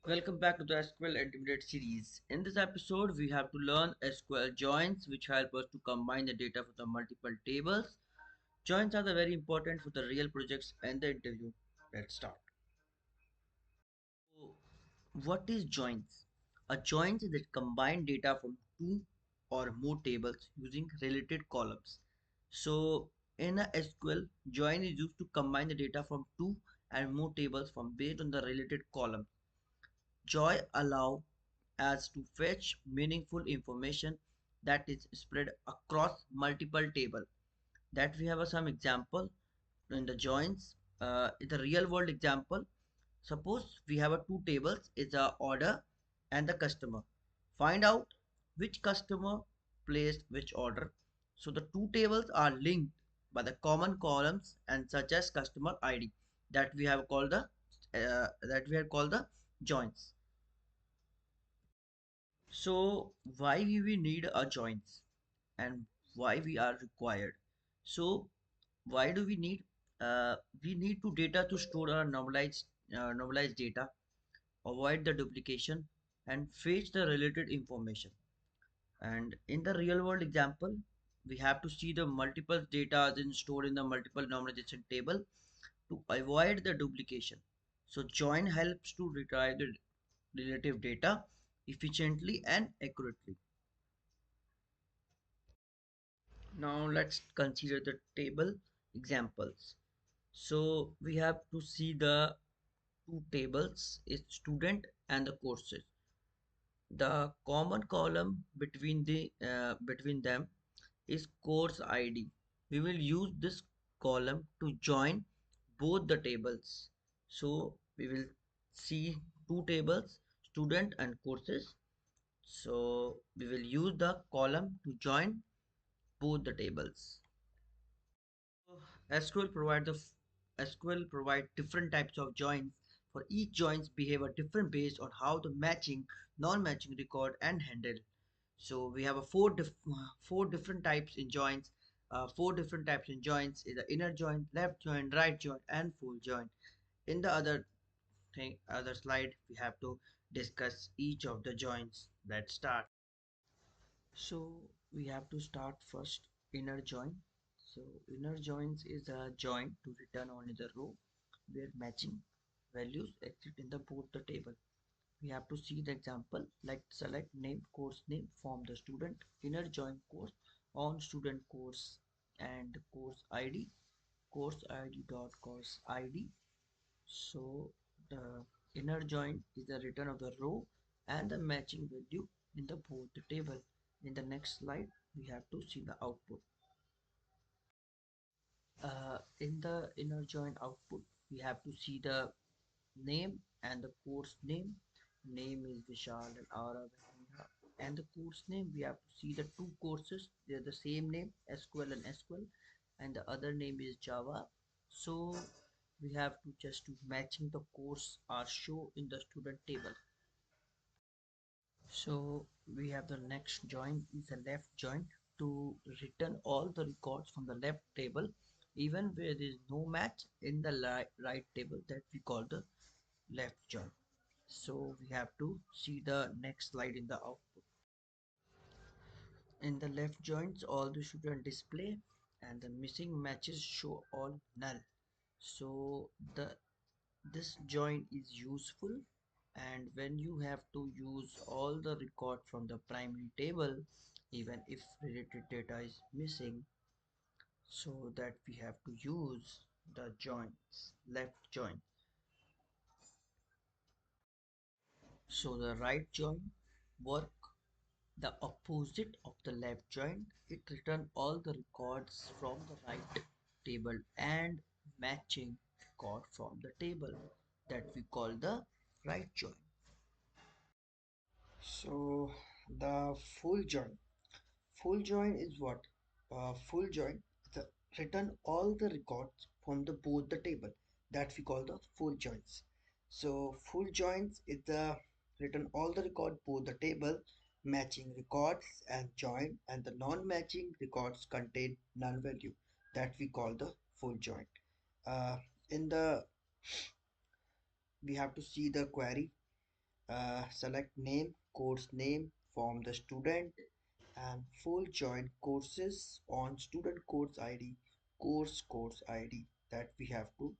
Welcome back to the SQL Intermediate series. In this episode, we have to learn SQL joins, which help us to combine the data from the multiple tables. Joins are the very important for the real projects and the interview. Let's start. So, what is joins? A joins is that combine data from two or more tables using related columns. So, in a SQL, join is used to combine the data from two and more tables from based on the related column. Joy allow us to fetch meaningful information that is spread across multiple tables. That we have some example in the joins. In the real world example, suppose we have a two tables, it's a order and the customer. Find out which customer placed which order. So the two tables are linked by the common columns and such as customer ID that we have called the joins. So why we need a joins and why we are required? So why do we need? We need to data to store our normalized data, avoid the duplication, and fetch the related information. And in the real world example, we have to see the multiple data in stored in the multiple normalization table to avoid the duplication. So join helps to retrieve the relative data efficiently and accurately. Now let's consider the table examples. So we have to see the two tables is student and the courses. The common column between them is course ID. We will use this column to join both the tables. So we will see two tables, student and courses. So we will use the column to join both the tables. SQL provide the SQL provide different types of joins. For each joins behave a different based on how the matching, non-matching record and handle. So we have a four different types in joins. Four different types in joins is the inner join, left join, right join, and full join. In the other slide, we have to discuss each of the joins. Let's start. So we have to start first inner join. So inner joins is a join to return only the row where matching values exist in the both the table. We have to see the example like select name, course name, form the student, inner join course on student course and course ID dot course ID. So the inner join is the return of the row and the matching value in the both the table. In the next slide, we have to see the output. In the inner join output, we have to see the name and the course name. Name is Vishal and Arav and Neha. And the course name, we have to see the two courses. They're the same name, SQL and SQL, and the other name is Java. So we have to just to matching the course are show in the student table. So we have the next join is a left join to return all the records from the left table even where there is no match in the right table that we call the left join. So we have to see the next slide in the output. In the left joins all the student display and the missing matches show all null. So the this join is useful and when you have to use all the record from the primary table even if related data is missing, so that we have to use the joins left join. So the right join work the opposite of the left join. It return all the records from the right table and matching record from the table that we call the right join. So the full join. Full join is what? Full join the return all the records from the both the table that we call the full joins. So full joins is the return all the record both the table matching records and join and the non-matching records contain null value that we call the full join. In the we have to see the query. Select name, course name from the student, and full join courses on student course ID that we have to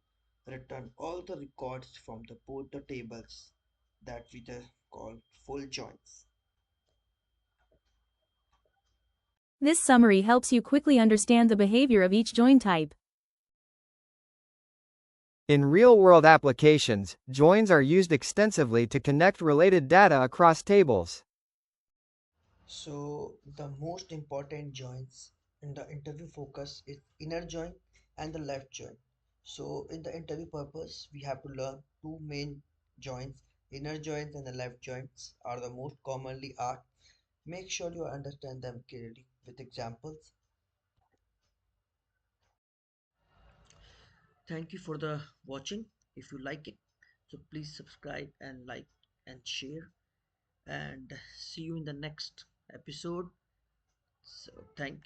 return all the records from the both the tables that we just call full joins. This summary helps you quickly understand the behavior of each join type. In real-world applications, joins are used extensively to connect related data across tables. So the most important joins in the interview focus is inner join and the left join. So in the interview purpose, we have to learn two main joins. Inner joins and the left joins are the most commonly asked. Make sure you understand them clearly with examples. Thank you for the watching. If you like it, so please subscribe and like and share. And see you in the next episode. So thank you.